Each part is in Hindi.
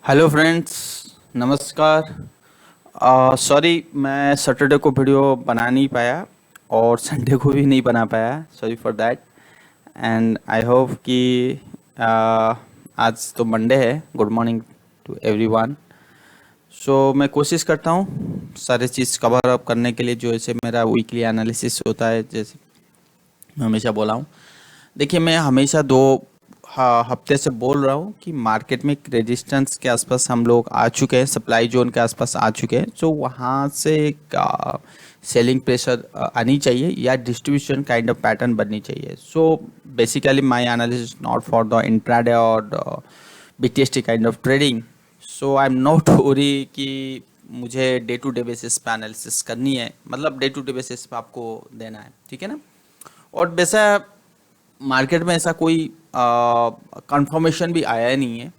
हेलो फ्रेंड्स, नमस्कार। सॉरी, मैं सैटरडे को वीडियो बना नहीं पाया और संडे को भी नहीं बना पाया। Sorry for that. And I hope कि आज तो मंडे है। Good morning to everyone. So मैं कोशिश करता हूँ सारे चीज़ कवर अप करने के लिए, जो ऐसे मेरा वीकली एनालिसिस होता है, जैसे मैं हमेशा बोला हूँ। देखिए, मैं हमेशा दो हफ्ते से बोल रहा हूँ कि मार्केट में एक रेजिस्टेंस के आसपास हम लोग आ चुके हैं, सप्लाई जोन के आसपास आ चुके हैं। तो वहाँ से एक सेलिंग प्रेशर आनी चाहिए या डिस्ट्रीब्यूशन काइंड ऑफ पैटर्न बननी चाहिए। So basically my analysis not for the intraday और BTST kind of trading. So I am not worry कि मुझे डे टू डे बेसिस पे एनालिसिस करनी है, मतलब डे टू डे बेसिस पे आपको देना है, ठीक है ना। और वैसा मार्केट में ऐसा कोई कंफर्मेशन भी आया नहीं है।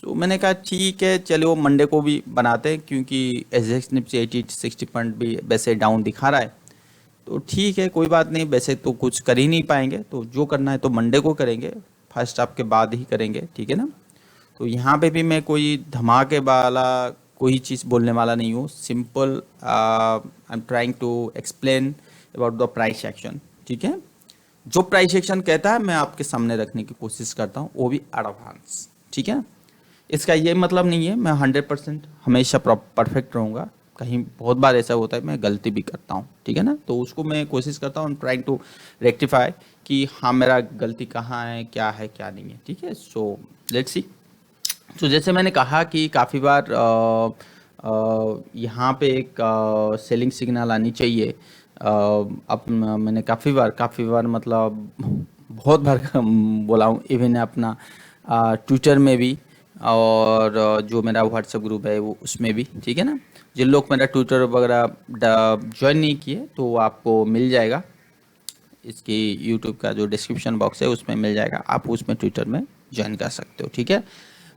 तो मैंने कहा ठीक है, चलो मंडे को भी बनाते हैं, क्योंकि एसएक्स निफ्टी 80-60 पॉइंट भी वैसे डाउन दिखा रहा है। तो ठीक है, कोई बात नहीं। वैसे तो कुछ कर ही नहीं पाएंगे, तो जो करना है तो मंडे को करेंगे, फर्स्ट हाफ के बाद ही करेंगे, ठीक है ना। तो यहाँ पे भी मैं कोई धमाके वाला कोई चीज़ बोलने वाला नहीं हूँ। Simple I am trying to explain about the price action, ठीक है। जो प्राइस एक्शन कहता है मैं आपके सामने रखने की कोशिश करता हूँ, वो भी एडवांस, ठीक है। इसका ये मतलब नहीं है मैं 100% हमेशा परफेक्ट रहूँगा। कहीं बहुत बार ऐसा होता है मैं गलती भी करता हूँ, ठीक है ना। तो उसको मैं कोशिश करता हूँ ट्राइंग टू रेक्टिफाई कि हाँ, मेरा गलती कहाँ है क्या नहीं है, ठीक है। सो लेट्स सी। तो जैसे मैंने कहा कि काफ़ी बार यहाँ पे एक सेलिंग सिग्नल आनी चाहिए। अब मैंने काफ़ी बार मतलब बहुत बार बोला हूँ, इवन अपना ट्विटर में भी, और जो मेरा व्हाट्सएप ग्रुप है वो उसमें भी, ठीक है ना। जिन लोग मेरा ट्विटर वगैरह ज्वाइन नहीं किए तो आपको मिल जाएगा, इसकी यूट्यूब का जो डिस्क्रिप्शन बॉक्स है उसमें मिल जाएगा, आप उसमें ट्विटर में ज्वाइन कर सकते हो, ठीक है।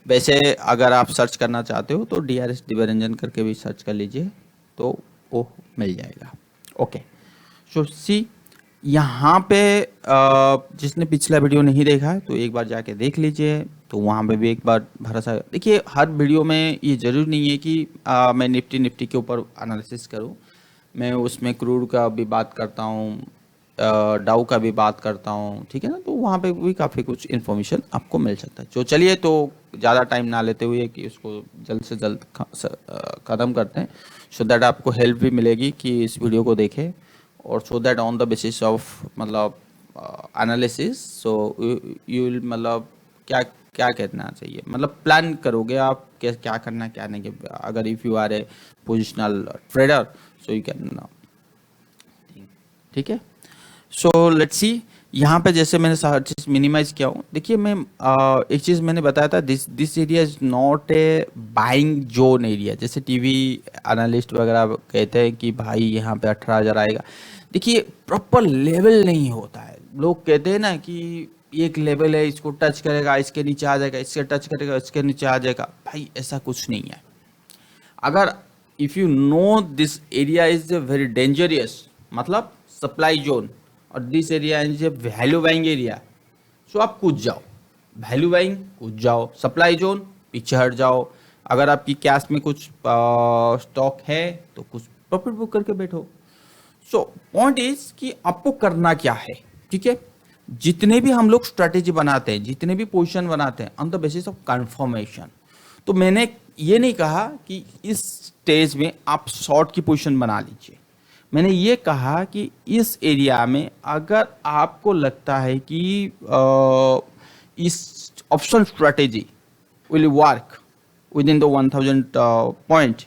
वैसे अगर आप सर्च करना चाहते हो तो DRS दिव्यरंजन करके भी सर्च कर लीजिए, तो वो मिल जाएगा। ओके। सो सी, यहाँ पे जिसने पिछला वीडियो नहीं देखा है तो एक बार जाके देख लीजिए। तो वहाँ पे भी एक बार भरोसा देखिए, हर वीडियो में ये जरूरी नहीं है कि मैं निफ्टी के ऊपर एनालिसिस करूँ। मैं उसमें क्रूड का भी बात करता हूँ, डाउ का भी बात करता हूँ, ठीक है ना। तो वहाँ पे भी काफ़ी कुछ इन्फॉर्मेशन आपको मिल सकता है। तो चलिए, तो ज़्यादा टाइम ना लेते हुए कि उसको जल्द से जल्द ख़त्म करते हैं, सो दैट आपको हेल्प भी मिलेगी कि इस वीडियो को देखें, और so that on the basis of मतलब एनालिसिस, सो यू विल मतलब क्या क्या कहना चाहिए, मतलब प्लान करोगे आप क्या करना क्या नहीं। अगर if you are a positional trader, so you can, ठीक है। So let's see. यहाँ पे जैसे मैंने हर चीज़ मिनिमाइज किया हूँ। देखिए, मैं एक चीज़ मैंने बताया था, this area is not a buying zone area. जैसे टीवी एनालिस्ट वगैरह कहते हैं कि भाई यहाँ पे 18,000 आएगा। देखिए, प्रॉपर लेवल नहीं होता है। लोग कहते हैं ना कि एक लेवल है, इसको टच करेगा इसके नीचे आ जाएगा, इसके टच करेगा इसके नीचे आ जाएगा। भाई ऐसा कुछ नहीं है। अगर if you know this area is very dangerous, मतलब सप्लाई जोन, और this area is a value buying area, so आप कूद जाओ। वैल्यू बाइंग कूद जाओ, सप्लाई जोन पीछे हट जाओ। अगर आपकी कैश में कुछ स्टॉक है तो कुछ प्रॉफिट बुक करके बैठो। सो पॉइंट इज कि आपको करना क्या है, ठीक है। जितने भी हम लोग स्ट्रेटेजी बनाते हैं, जितने भी पोजीशन बनाते हैं, on the basis of confirmation. तो मैंने ये नहीं कहा कि इस स्टेज में आप शॉर्ट की पोजीशन बना लीजिए। मैंने ये कहा कि इस एरिया में अगर आपको लगता है कि इस option strategy will work within the 1000 point,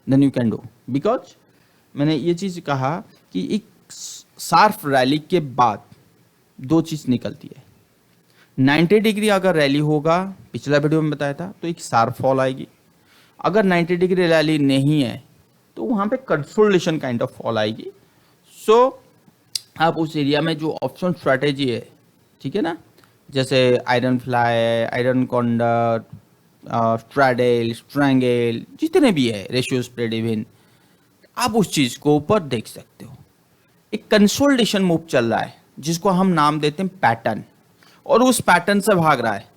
then you can do. Because मैंने ये चीज़ कहा कि एक शार्प रैली के बाद दो चीज़ निकलती है। 90 डिग्री अगर रैली होगा, पिछला वीडियो में बताया था, तो एक शार्प फॉल आएगी। अगर 90 डिग्री रैली नहीं है तो वहाँ पे कंसोलिडेशन काइंड ऑफ फॉल आएगी। सो आप उस एरिया में जो ऑप्शन स्ट्रैटेजी है, ठीक है ना, जैसे iron fly, iron condor, straddle, strangle, जितने भी है, रेशियो स्प्रेड इवन, आप उस चीज़ को ऊपर देख सकते हो। एक कंसोलिडेशन मूव चल रहा है जिसको हम नाम देते हैं पैटर्न, और उस पैटर्न से भाग रहा है।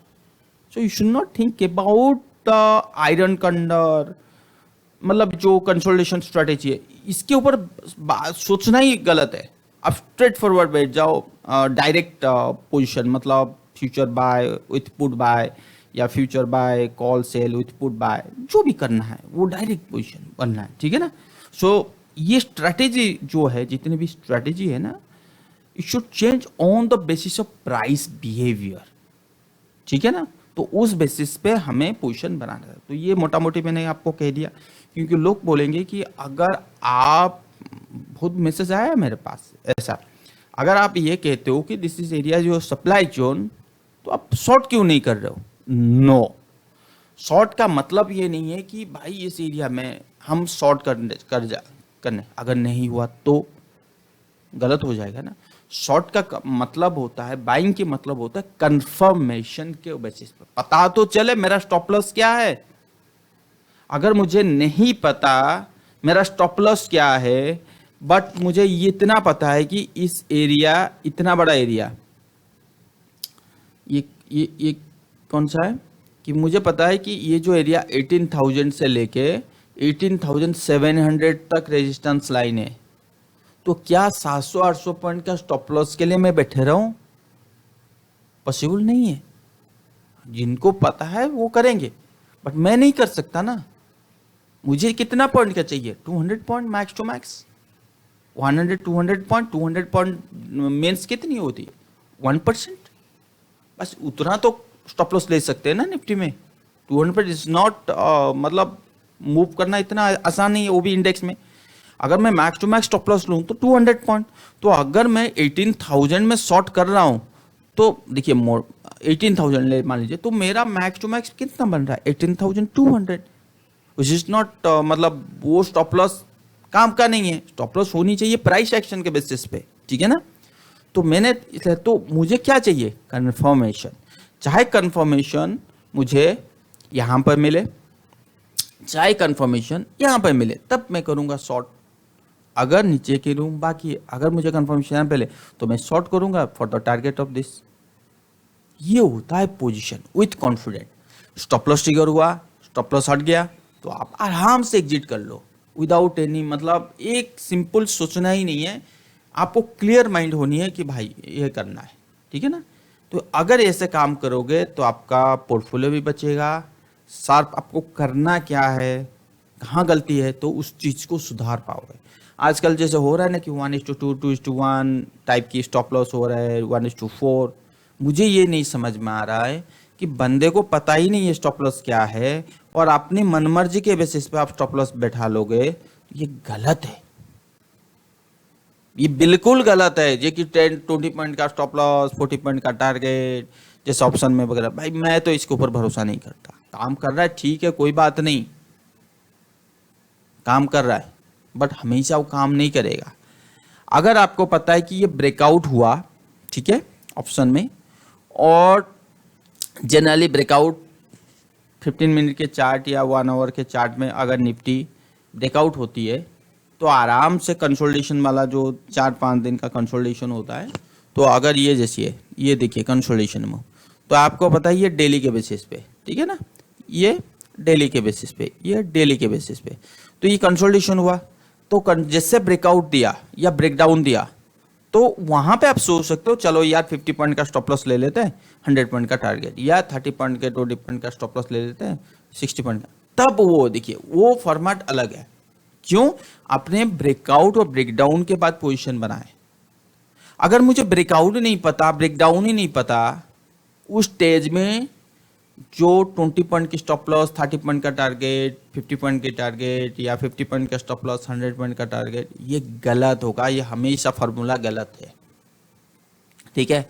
So you should not think about the iron condor, मतलब जो कंसोलिडेशन स्ट्रेटेजी है, इसके ऊपर सोचना ही गलत है। आप स्ट्रेट फॉरवर्ड बैठ जाओ, डायरेक्ट पोजीशन, मतलब future buy with put buy या future buy call sell with put buy, जो भी करना है वो डायरेक्ट पोजीशन बनना है, ठीक है ना। सो ये स्ट्रेटेजी जो है, जितनी भी स्ट्रेटेजी है ना, it should change on the basis of price behaviour, ठीक है ना। तो उस बेसिस पे हमें पोजीशन बनाना है। तो ये मोटा मोटी मैंने आपको कह दिया, क्योंकि लोग बोलेंगे कि अगर आप, बहुत मैसेज आया है मेरे पास ऐसा, अगर आप ये कहते हो कि दिस इज एरिया जो सप्लाई जोन, तो आप शॉर्ट क्यों नहीं कर रहे हो? नो, शॉर्ट का मतलब ये नहीं है कि भाई इस एरिया में हम शॉर्ट करने अगर नहीं हुआ तो गलत हो जाएगा ना। शॉर्ट का मतलब होता है, बाइंग के मतलब होता है कंफर्मेशन के बेसिस पर। पता तो चले मेरा स्टॉप लॉस क्या है। अगर मुझे नहीं पता मेरा स्टॉप लॉस क्या है, बट मुझे ये इतना पता है कि इस एरिया, इतना बड़ा एरिया, ये कौन सा है, कि मुझे पता है कि ये जो एरिया 18,000 से लेके 18,700 तक रेजिस्टेंस लाइन है, तो क्या 700-800 पॉइंट का स्टॉप लॉस के लिए मैं बैठे रहूं? पॉसिबल नहीं है। जिनको पता है वो करेंगे, बट मैं नहीं कर सकता ना। मुझे कितना पॉइंट का चाहिए? 200 point max to max, 100-200 point. 200 point means कितनी होती है? 1%। बस उतना तो स्टॉप लॉस ले सकते हैं ना निफ्टी में। 200 इज नॉट, मतलब मूव करना इतना आसान नहीं है, वो भी इंडेक्स में। अगर मैं max to max stop loss लूँ तो 200 पॉइंट। तो अगर मैं 18,000 में शॉर्ट कर रहा हूँ, तो देखिए 18,000 ले मान लीजिए, तो मेरा मैक्स टू मैक्स कितना बन रहा है? 18,200, विच इज नॉट, मतलब वो स्टॉप लॉस काम का नहीं है। स्टॉप लॉस होनी चाहिए प्राइस एक्शन के बेसिस पे, ठीक है ना। तो मैंने, तो मुझे क्या चाहिए? कंफर्मेशन। चाहे कंफर्मेशन मुझे यहाँ पर मिले, चाहे कंफर्मेशन यहाँ पर मिले, तब मैं करूँगा शॉर्ट। अगर नीचे की रूम बाकी है, अगर मुझे कंफर्मेशन यहाँ पहले, तो मैं शॉर्ट करूँगा for the target of this. ये होता है position with confident. Stop loss trigger हुआ, स्टॉप लॉस हट गया, तो आप आराम से एग्जिट कर लो विदाउट एनी, मतलब एक सिंपल सोचना ही नहीं है, आपको क्लियर माइंड होनी है कि भाई ये करना है, ठीक है ना। तो अगर ऐसे काम करोगे तो आपका पोर्टफोलियो भी बचेगा, शार्प आपको करना क्या है, कहाँ गलती है, तो उस चीज़ को सुधार पाओगे। आजकल जैसे हो रहा है ना कि 1:2, 2:1 टाइप की स्टॉप लॉस हो रहा है, 1:4। मुझे ये नहीं समझ में आ रहा है कि बंदे को पता ही नहीं है स्टॉप लॉस क्या है, और अपनी मनमर्जी के बेसिस पे आप स्टॉप लॉस बैठा लोगे, ये गलत है। ये बिल्कुल गलत है। ये कि 10-20 पॉइंट का स्टॉप लॉस, 40 पॉइंट का टारगेट, जैसे ऑप्शन में वगैरह, भाई मैं तो इसके ऊपर भरोसा नहीं करता। काम कर रहा है ठीक है, कोई बात नहीं, काम कर रहा है, बट हमेशा वो काम नहीं करेगा। अगर आपको पता है कि ये ब्रेकआउट हुआ, ठीक है, ऑप्शन में, और जनरली ब्रेकआउट 15 मिनट के चार्ट या 1 आवर के चार्ट में अगर निफ्टी ब्रेकआउट होती है, तो आराम से कंसोलिडेशन वाला जो 4-5 दिन का कंसोलिडेशन होता है, तो अगर ये जैसी है, ये देखिए कंसोलिडेशन में, तो आपको पता है ये डेली के बेसिस पे, ठीक है ना, ये डेली के बेसिस पे, ये डेली के बेसिस पे, तो ये कंसोलिडेशन हुआ, तो जैसे ब्रेकआउट दिया या ब्रेकडाउन दिया, तो वहां पे आप सोच सकते हो चलो यार 50 पॉइंट का स्टॉप लॉस ले लेते हैं, 100 पॉइंट का टारगेट, या 30 पॉइंट के 20 पॉइंट का स्टॉप लॉस ले लेते हैं, 60 पॉइंट का। तब वो देखिए वो फॉर्मेट अलग है। क्यों? आपने ब्रेकआउट और ब्रेकडाउन के बाद पोजीशन बनाए। अगर मुझे ब्रेकआउट नहीं पता, ब्रेकडाउन ही नहीं पता, उस स्टेज में जो 20 पॉइंट की स्टॉप लॉस, 30 पॉइंट का टारगेट, 50 पॉइंट के टारगेट, या 50 पॉइंट का स्टॉप लॉस, 100 पॉइंट का टारगेट, ये गलत होगा। ये हमेशा फार्मूला गलत है, ठीक है।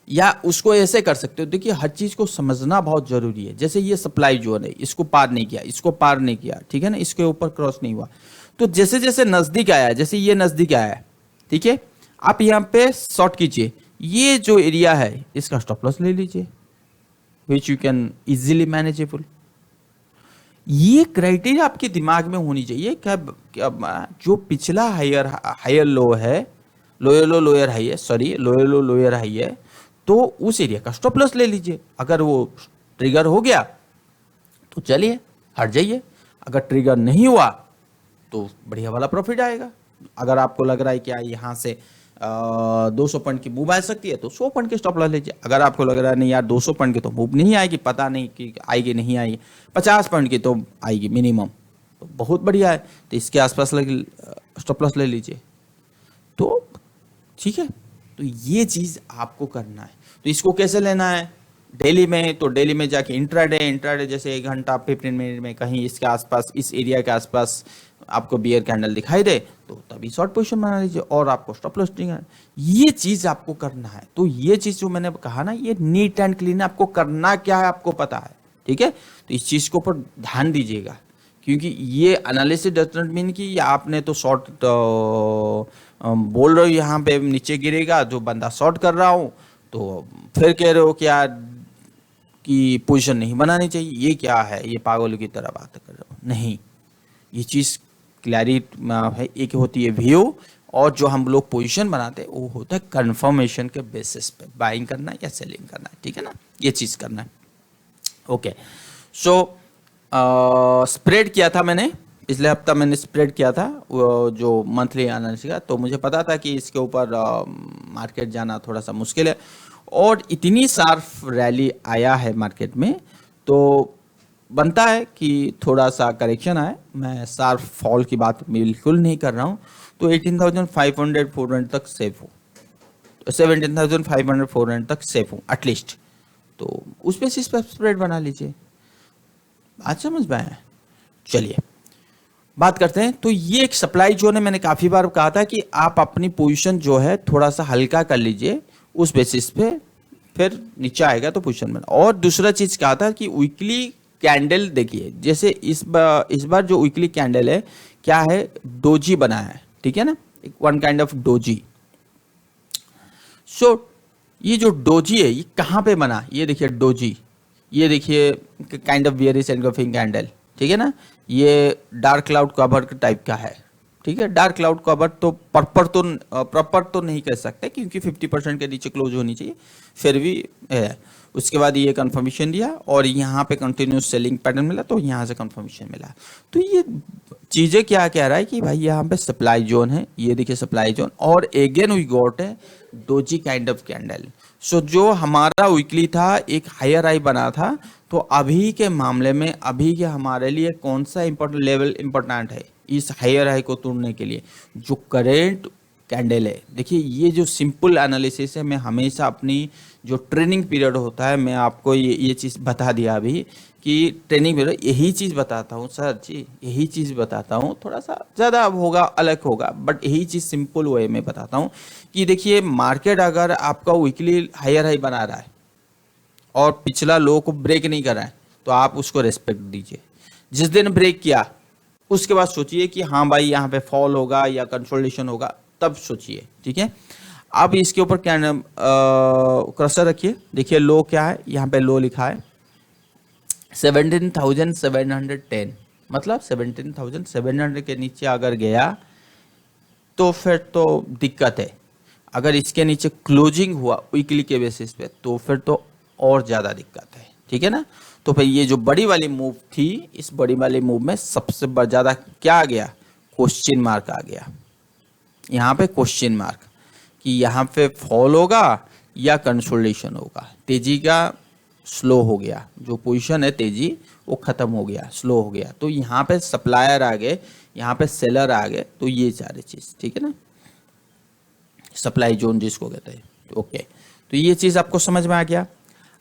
या उसको ऐसे कर सकते हो, देखिए हर चीज को समझना बहुत जरूरी है। जैसे ये सप्लाई जोन है, इसको पार नहीं किया, इसको पार नहीं किया, ठीक है ना, इसके ऊपर क्रॉस नहीं हुआ, तो जैसे जैसे नजदीक आया, जैसे ये नजदीक आया, ठीक है, आप यहाँ पे शॉर्ट कीजिए, ये जो एरिया है इसका स्टॉप लॉस ले लीजिए, which you can easily manageable. ये क्राइटेरिया आपके दिमाग में होनी चाहिए। क्या जो पिछला हायर लो है, लोअर लो लोअर हाई है, sorry lower low lower high है, तो उस एरिया का स्टॉप लॉस ले लीजिए। अगर वो ट्रिगर हो गया तो चलिए हट जाइए। अगर ट्रिगर नहीं हुआ तो बढ़िया वाला प्रॉफिट आएगा। अगर आपको लग रहा है कि यहाँ से 200 पॉइंट की मूव आ सकती है तो 100 पॉइंट की स्टॉप लॉस लीजिए। अगर आपको लग रहा है नहीं यार 200 पॉइंट की तो मूव नहीं आएगी, पता नहीं कि आएगी नहीं आएगी, 50 पॉइंट की तो आएगी मिनिमम, तो बहुत बढ़िया है, तो इसके आसपास स्टॉप लॉस ले लीजिए। तो ठीक है, तो ये चीज़ आपको करना है। तो इसको कैसे लेना है डेली में? तो डेली में जाके इंट्राडे जैसे 1 घंटा 15 मिनट में कहीं इसके आसपास, इस एरिया के आसपास आपको बियर कैंडल दिखाई दे तो तभी शॉर्ट पोजीशन बना लीजिए और आपको स्टॉप लॉस करना है। ये चीज़ आपको करना है। तो ये चीज़ जो मैंने कहा ना, ये नीट एंड क्लीन आपको करना क्या है आपको पता है, ठीक है। तो इस चीज़ को ऊपर ध्यान दीजिएगा, क्योंकि ये एनालिसिस डजंट मीन कि आपने तो शॉर्ट बोल रहे हो यहाँ पे नीचे गिरेगा, जो बंदा शॉर्ट कर रहा हूँ, तो फिर कह रहे हो कि यार कि पोजीशन नहीं बनानी चाहिए। ये क्या है, ये पागलों की तरह बात कर रहे हो? नहीं, ये चीज़ क्लैरिटी है। एक होती है व्यू, और जो हम लोग पोजीशन बनाते हैं वो होता है कंफर्मेशन के बेसिस पे बाइंग करना या सेलिंग करना है, ठीक है ना, ये चीज़ करना है। ओके, सो स्प्रेड किया था मैंने पिछले हफ्ता, मैंने स्प्रेड किया था वो जो मंथली एनालिसिस का, तो मुझे पता था कि इसके ऊपर मार्केट जाना थोड़ा सा मुश्किल है, और इतनी शार्प रैली आया है मार्केट में, तो बनता है कि थोड़ा सा करेक्शन आए। मैं शार्प फॉल की बात बिल्कुल नहीं कर रहा हूँ। तो 18,500 400 तक सेफ हो, तो 17,500 400 तक सेफ हो एटलीस्ट, तो उस बेसिस पर स्प्रेड बना लीजिए। आज समझ में आया? चलिए बात करते हैं। तो ये एक सप्लाई जोन है, मैंने काफ़ी बार कहा था कि आप अपनी पोजीशन जो है थोड़ा सा हल्का कर लीजिए, उस बेसिस पे फिर नीचे आएगा तो पोजीशन में। और दूसरा चीज़ कहा था कि वीकली कैंडल देखिए, जैसे इस बार जो वीकली कैंडल है क्या है, डोजी बनाया है, ठीक है ना, एक वन काइंड ऑफ डोजी। सो ये जो डोजी है ये कहाँ पे बना, ये देखिए डोजी, ये देखिए kind of bearish engulfing candle, ठीक है ना। ये डार्क क्लाउड कवर टाइप का है, ठीक है। डार्क क्लाउड कवर तो प्रॉपर तो नहीं कह सकते, क्योंकि 50% के नीचे क्लोज होनी चाहिए, फिर भी है। उसके बाद ये कंफर्मेशन दिया और यहाँ पे कंटिन्यूस सेलिंग पैटर्न मिला, तो यहाँ से कंफर्मेशन मिला। तो ये चीज़ें क्या कह रहा है कि भाई यहाँ पे सप्लाई जोन है, ये देखिए सप्लाई जोन, और अगेन वी गॉट है डोजी काइंड ऑफ कैंडल। सो जो हमारा वीकली था एक हायर हाई बना था, तो अभी के मामले में अभी के हमारे लिए कौन सा इंपॉर्टेंट लेवल इंपॉर्टेंट है इस हायर हाई को तोड़ने के लिए? जो करेंट कैंडल है, देखिए ये जो सिंपल एनालिसिस है, मैं हमेशा अपनी जो ट्रेनिंग पीरियड होता है, मैं आपको ये चीज़ बता दिया अभी कि ट्रेनिंग पीरियड यही चीज़ बताता हूँ सर जी, यही चीज़ बताता हूँ, थोड़ा सा ज़्यादा होगा अलग होगा, बट यही चीज़ सिंपल वे में बताता हूँ कि देखिए मार्केट अगर आपका वीकली हायर हाई बना रहा है और पिछला लो को ब्रेक नहीं कर रहा है, तो आप उसको रेस्पेक्ट दीजिए। जिस दिन ब्रेक किया उसके बाद सोचिए कि हाँ भाई यहाँ पे फॉल होगा या कंसोलिडेशन होगा, तब सोचिए, ठीक है। अब इसके ऊपर क्या क्रसर रखिए, देखिए लो क्या है, यहाँ पे लो लिखा है 17,710, मतलब 17,700 के नीचे अगर गया तो फिर तो दिक्कत है। अगर इसके नीचे क्लोजिंग हुआ वीकली के बेसिस पे तो फिर तो और ज़्यादा दिक्कत है, ठीक है ना। तो फिर ये जो बड़ी वाली मूव थी, इस बड़ी वाली मूव में सबसे ज़्यादा क्या आ गया, क्वेश्चन मार्क आ गया। यहाँ पे क्वेश्चन मार्क कि यहाँ पे फॉल होगा या कंसोलिडेशन होगा। तेजी का स्लो हो गया, जो पोजीशन है तेजी वो खत्म हो गया, स्लो हो गया। तो यहाँ पे सप्लायर आ गए, यहाँ पे सेलर आ गए, तो ये सारी चीज़, ठीक है ना, सप्लाई जोन जिसको कहते हैं। ओके, तो ये चीज़ आपको समझ में आ गया।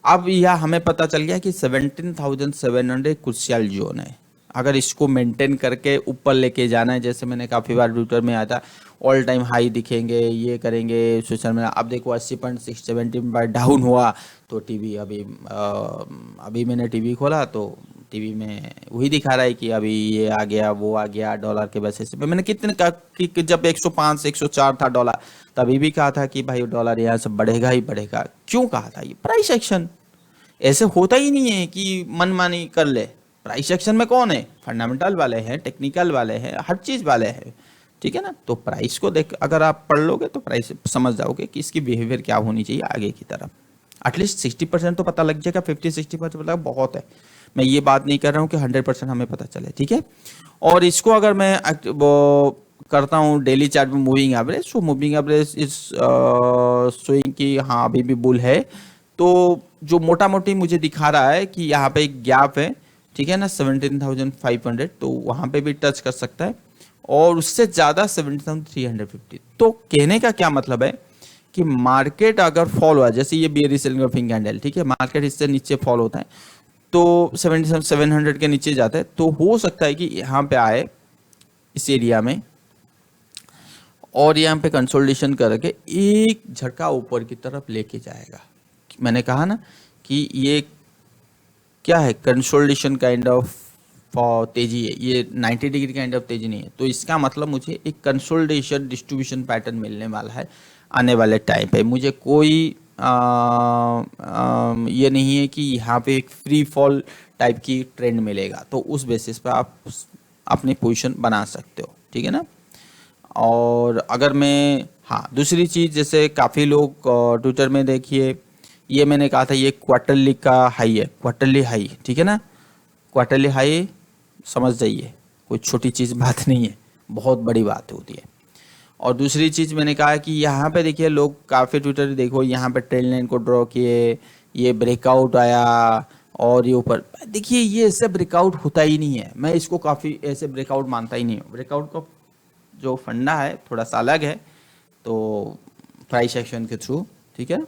अब यह हमें पता चल गया कि 17,700 क्रूशियल जोन है। अगर इसको मेंटेन करके ऊपर लेके जाना है, जैसे मैंने काफ़ी बार ट्विटर में आया था, ऑल टाइम हाई दिखेंगे, ये करेंगे सोशल मीडिया। अब देखो 80.670 पर डाउन हुआ, तो टीवी अभी मैंने टीवी खोला तो टीवी में वही दिखा रहा है कि अभी ये आ गया वो आ गया डॉलर के बेसिस पे। मैंने कितने का कि जब 105 104 था डॉलर, तभी भी कहा था कि भाई डॉलर यहाँ से बढ़ेगा ही बढ़ेगा। क्यों कहा था? ये प्राइस एक्शन। ऐसे होता ही नहीं है कि मनमानी कर ले। प्राइस एक्शन में कौन है? फंडामेंटल वाले हैं, टेक्निकल वाले हैं, हर चीज़ वाले हैं, ठीक है ना। तो प्राइस को देख अगर आप पढ़ लोगे तो प्राइस समझ जाओगे कि इसकी बिहेवियर क्या होनी चाहिए आगे की तरफ। एटलीस्ट 60% तो पता लग जाएगा, 50-60% पता बहुत है। मैं ये बात नहीं कर रहा हूँ कि 100% हमें पता चले, ठीक है। और इसको अगर मैं वो करता हूँ डेली चार्ट में मूविंग एवरेज, तो मूविंग एवरेज इज शोइंग कि हाँ अभी भी बुल है। तो जो मोटा मोटी मुझे दिखा रहा है कि यहाँ पे एक गैप है, ठीक है ना, 17,500, तो वहाँ पे भी टच कर सकता है, और उससे ज़्यादा 17,350। तो कहने का क्या मतलब है कि मार्केट अगर फॉल हुआ, जैसे ये बेयरिश एंगल्फिंग कैंडल, ठीक है, मार्केट इससे नीचे फॉल होता है तो 77,700 के नीचे जाता है, तो हो सकता है कि यहाँ पे आए इस एरिया में और यहाँ पे कंसोलिडेशन करके एक झटका ऊपर की तरफ लेके जाएगा। मैंने कहा ना कि ये क्या है, कंसोलिडेशन काइंड ऑफ तेजी है, ये 90 डिग्री काइंड ऑफ तेजी नहीं है। तो इसका मतलब मुझे एक कंसोलिडेशन डिस्ट्रीब्यूशन पैटर्न मिलने वाला है आने वाले टाइम पे। मुझे कोई ये नहीं है कि यहाँ पे एक फ्री फॉल टाइप की ट्रेंड मिलेगा, तो उस बेसिस पे आप अपनी पोजीशन बना सकते हो, ठीक है ना। और अगर मैं, हाँ दूसरी चीज़, जैसे काफ़ी लोग ट्विटर में देखिए, ये मैंने कहा था ये क्वार्टरली का हाई है, क्वार्टरली हाई, ठीक है ना, क्वार्टरली हाई समझ जाइए, कोई छोटी चीज़ बात नहीं है, बहुत बड़ी बात होती है। और दूसरी चीज़ मैंने कहा कि यहाँ पे देखिए लोग काफ़ी ट्विटर देखो, यहाँ पे ट्रेंड लाइन को ड्रॉ किए, ये ब्रेकआउट आया और ये ऊपर, देखिए ये ऐसे ब्रेकआउट होता ही नहीं है, मैं इसको काफ़ी ऐसे ब्रेकआउट मानता ही नहीं हूँ। ब्रेकआउट का जो फंडा है थोड़ा सा अलग है, तो प्राइस एक्शन के थ्रू, ठीक है।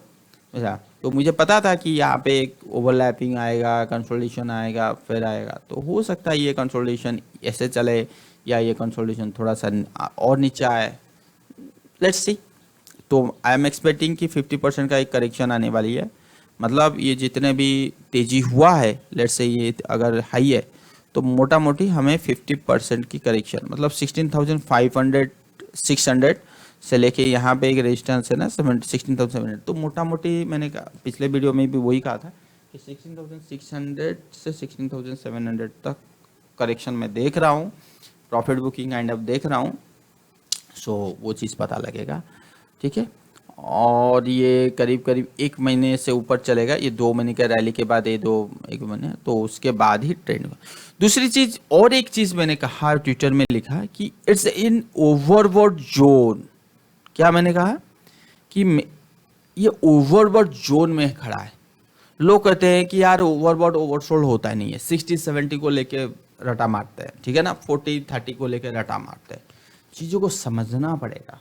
अच्छा, तो मुझे पता था कि यहाँ पे एक ओवरलैपिंग आएगा, कंसोलिडेशन आएगा, फिर आएगा, तो हो सकता है ये कंसोलिडेशन ऐसे चले या ये कंसोलिडेशन थोड़ा सा और नीचे आए, लेट्स सी। तो आई एम एक्सपेक्टिंग कि 50% का एक करेक्शन आने वाली है, मतलब ये जितने भी तेजी हुआ है, लेट्स से ये अगर हाई है तो मोटा मोटी हमें 50% की करेक्शन, मतलब 16,500 600 से लेके यहाँ पे एक रेजिस्टेंस है ना 16,700, तो मोटा मोटी मैंने कहा पिछले वीडियो में भी वही कहा था कि 16,600 से 16,700 तक करेक्शन में देख रहा हूँ, प्रॉफिट बुकिंग काइंड ऑफ देख रहा हूँ। सो वो चीज़ पता लगेगा, ठीक है। और ये करीब करीब एक महीने से ऊपर चलेगा, ये 2 महीने के रैली के बाद, ये 1 महीने, तो उसके बाद ही ट्रेंड होगा। दूसरी चीज़, और एक चीज़ मैंने कहा ट्विटर में लिखा कि इट्स इन ओवरबॉट जोन। क्या मैंने कहा कि ये ओवरबॉट जोन में खड़ा है। लोग कहते हैं कि यार ओवरबॉट ओवरसोल्ड होता ही नहीं है, 60-70 को लेके रटा मारते हैं, ठीक है ना, 40-30 को लेके रटा मारते हैं। चीज़ों को समझना पड़ेगा।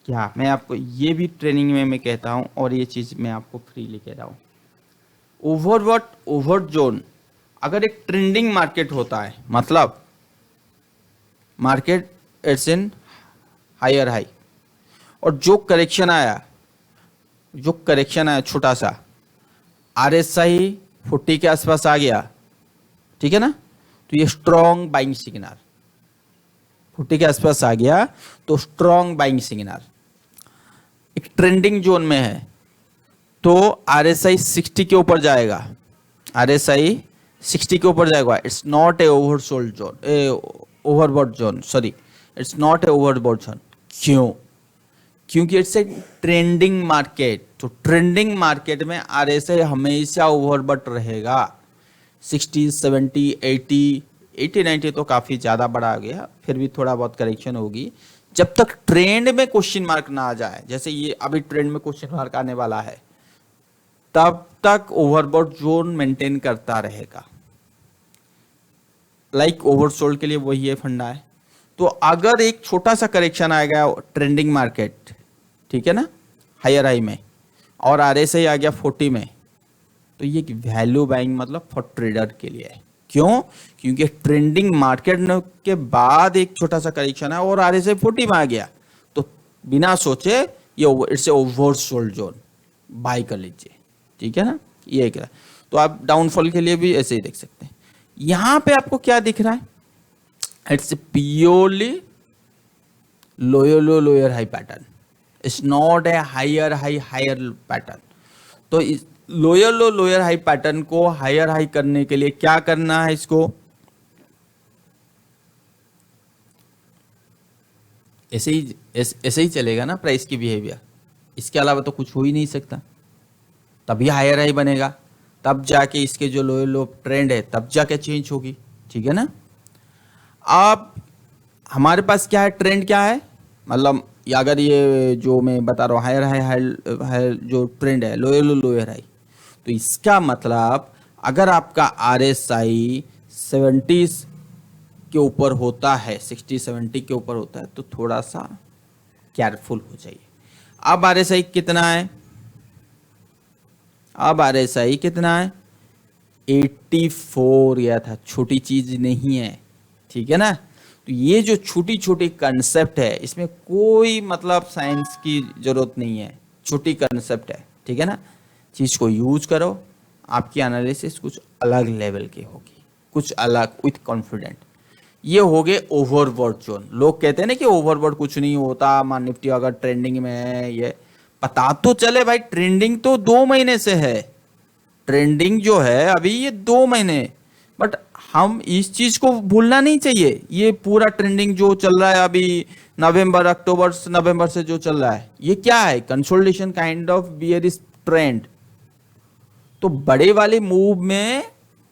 क्या मैं आपको ये भी ट्रेनिंग में मैं कहता हूँ, और ये चीज़ मैं आपको फ्रीली कह रहा हूँ, ओवरबॉट ओवर जोन अगर एक ट्रेंडिंग मार्केट होता है, मतलब market it's in higher high, और जो करेक्शन आया छोटा सा, RSI 40 के आसपास आ गया, ठीक है ना, तो ये स्ट्रॉन्ग बाइंग सिग्नल, 40 के आसपास आ गया तो स्ट्रॉन्ग बाइंग सिग्नल। एक ट्रेंडिंग जोन में है तो RSI 60 के ऊपर जाएगा, RSI 60 के ऊपर जाएगा। It's not A oversold zone, A overbought zone, sorry, it's not A overbought zone. क्यों? क्योंकि इट्स ए ट्रेंडिंग मार्केट, तो ट्रेंडिंग मार्केट में RSI हमेशा ओवरबॉट रहेगा। 60, 70, 80, 90 तो काफ़ी ज़्यादा बढ़ा गया, फिर भी थोड़ा बहुत करेक्शन होगी जब तक ट्रेंड में क्वेश्चन मार्क ना आ जाए। जैसे ये अभी ट्रेंड में क्वेश्चन मार्क आने वाला है, तब तक ओवरबॉट जोन मेंटेन करता रहेगा। लाइक ओवरसोल्ड के लिए वही है फंडा है। तो अगर एक छोटा सा करेक्शन आएगा ट्रेंडिंग मार्केट, ठीक है ना, हायर हाई में, और RSI आ गया 40 में, तो ये वैल्यू बाइंग मतलब फॉर ट्रेडर के लिए है। क्यों? क्योंकि ट्रेंडिंग मार्केट के बाद एक छोटा सा करेक्शन है और RSI 40 में आ गया, तो बिना सोचे ये it's a oversold zone, buy कर लीजिए, ठीक है ना। ये एक है। तो आप डाउनफॉल के लिए भी ऐसे ही देख सकते हैं। यहां पे आपको क्या दिख रहा है? It's purely lower low lower high pattern, it's not a higher high higher pattern. तो lower low lower high pattern को हायर हाई करने के लिए क्या करना है? इसको ऐसे ही चलेगा ना प्राइस की बिहेवियर, इसके अलावा तो कुछ हो ही नहीं सकता, तभी हायर हाई बनेगा। तब जाके इसके जो लोअर लो ट्रेंड है तब जाके चेंज होगी, ठीक है ना। अब हमारे पास क्या है, ट्रेंड क्या है, मतलब अगर ये जो मैं बता रहा हूँ हायर हाई हायर जो ट्रेंड है, लोअर लो लोअर हाई, तो इसका मतलब अगर आपका आर एस आई 70 के ऊपर होता है, 60-70 के ऊपर होता है, तो थोड़ा सा केयरफुल हो जाइए। अब आर एस आई कितना है, अब आर एस आई कितना है, 84 गया था, छोटी चीज नहीं है, ठीक है ना। तो ये जो छोटी छोटी कंसेप्ट है इसमें कोई मतलब साइंस की जरूरत नहीं है, छोटी कंसेप्ट है, ठीक है ना। चीज को यूज करो, आपकी एनालिसिस कुछ अलग लेवल की होगी, कुछ अलग विथ कॉन्फिडेंट। ये हो गए ओवरबॉट जोन। लोग कहते हैं ना कि ओवरबॉट कुछ नहीं होता, मान निफ्टी अगर ट्रेंडिंग में है, ये पता तो चले भाई, ट्रेंडिंग तो 2 महीने से है, ट्रेंडिंग जो है अभी ये 2 महीने, बट हम इस चीज को भूलना नहीं चाहिए। ये पूरा ट्रेंडिंग जो चल रहा है अभी नवंबर अक्टूबर नवंबर से जो चल रहा है, ये क्या है, consolidation kind of bearish trend. तो बड़े वाले मूव में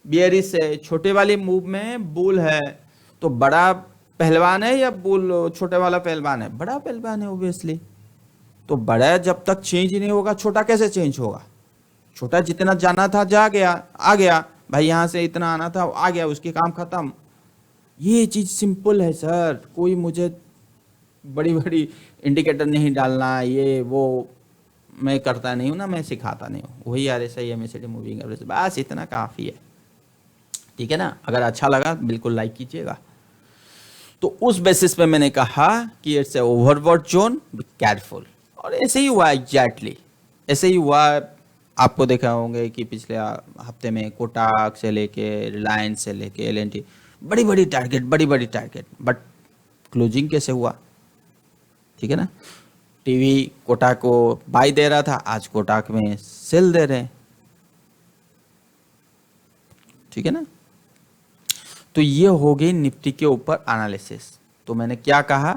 बियरिश है, छोटे वाले मूव में बुल है। तो बड़ा पहलवान है या बुल छोटे वाला पहलवान है, बड़ा पहलवान है ऑब्वियसली। तो बड़ा जब तक चेंज नहीं होगा, छोटा कैसे चेंज होगा। छोटा जितना जाना था जा गया, आ गया भाई, यहां से इतना आना था आ गया, उसके काम खत्म। ये चीज सिंपल है सर, कोई मुझे बड़ी बड़ी इंडिकेटर नहीं डालना, ये वो मैं करता नहीं हूँ ना, मैं सिखाता नहीं हूँ। वही R S I am S D moving average, बस इतना काफी है, ठीक है ना। अगर अच्छा लगा बिल्कुल लाइक कीजिएगा। तो उस बेसिस पे मैंने कहा कि it's a overbought zone, be careful. और ऐसे ही हुआ एग्जैक्टली, ऐसे ही हुआ। आपको देखा होंगे कि पिछले हफ्ते में कोटाक से लेके रिलायंस से लेके एल&टी, बड़ी बड़ी टारगेट, बड़ी बड़ी टारगेट, बट क्लोजिंग कैसे हुआ, ठीक है ना। टीवी कोटाक को बाई दे रहा था, आज कोटाक में सेल दे रहे हैं, ठीक है ना। तो ये हो गई निफ्टी के ऊपर एनालिसिस। तो मैंने क्या कहा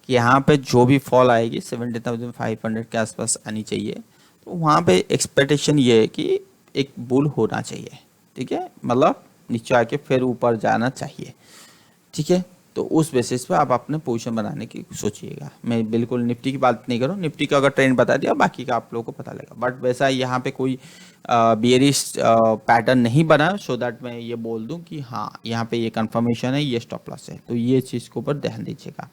कि यहाँ पे जो भी फॉल आएगी 70,500 के आसपास आनी चाहिए। तो वहाँ पे एक्सपेक्टेशन ये है कि एक बुल होना चाहिए, ठीक है, मतलब नीचे आके फिर ऊपर जाना चाहिए, ठीक है। तो उस बेसिस पे आप अपने पोजीशन बनाने की सोचिएगा। मैं बिल्कुल निफ्टी की बात नहीं करूँ, निफ्टी का अगर ट्रेंड बता दिया बाकी का आप लोगों को पता लगेगा, बट वैसा यहाँ पे कोई बियरिश पैटर्न नहीं बना, सो दैट मैं ये बोल दूं कि हाँ यहाँ पे ये कंफर्मेशन है, ये स्टॉप लॉस है। तो ये चीज़ के ऊपर ध्यान दीजिएगा।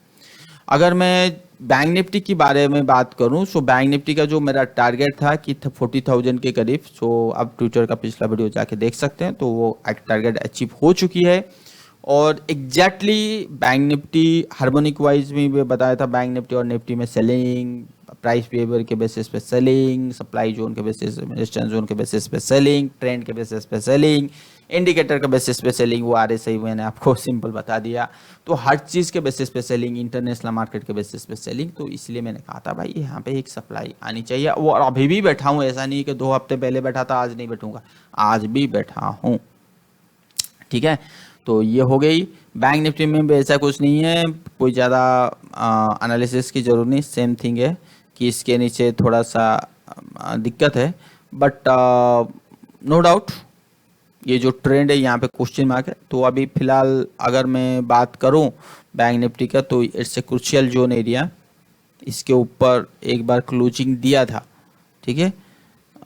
अगर मैं बैंक निफ्टी के बारे में बात करूं, सो बैंक निफ्टी का जो मेरा टारगेट था कि 40,000 के करीब, सो अब ट्विटर का पिछला वीडियो जाके देख सकते हैं, तो वो टारगेट अचीव हो चुकी है। और exactly bank Nifty harmonic wise में भी बताया था, बैंक निफ्टी और निफ्टी में सेलिंग, प्राइस बिहेवियर के बेसिस पे सेलिंग, सप्लाई जोन के बेसिस पे, रेजिस्टेंस जोन के बेसिस पे सेलिंग, ट्रेंड के बेसिस पे सेलिंग, इंडिकेटर के बेसिस पे सेलिंग, वो आरएसआई मैंने आपको सिंपल बता दिया। तो हर चीज़ के बेसिस पे सेलिंग, इंटरनेशनल मार्केट के बेसिस पे सेलिंग। तो इसलिए मैंने कहा था भाई यहाँ पे एक सप्लाई आनी चाहिए। वो अभी भी बैठा हूँ, ऐसा नहीं कि 2 हफ्ते पहले बैठा था आज नहीं बैठूंगा, आज भी बैठा हूँ, ठीक है। तो ये हो गई। बैंक निफ्टी में भी ऐसा कुछ नहीं है, कोई ज़्यादा एनालिसिस की जरूरत नहीं, सेम थिंग है कि इसके नीचे थोड़ा सा दिक्कत है, बट नो डाउट ये जो ट्रेंड है यहाँ पे क्वेश्चन मार्क है। तो अभी फिलहाल अगर मैं बात करूँ बैंक निफ्टी का, तो it's a crucial zone area, इसके ऊपर एक बार क्लोजिंग दिया था, ठीक है।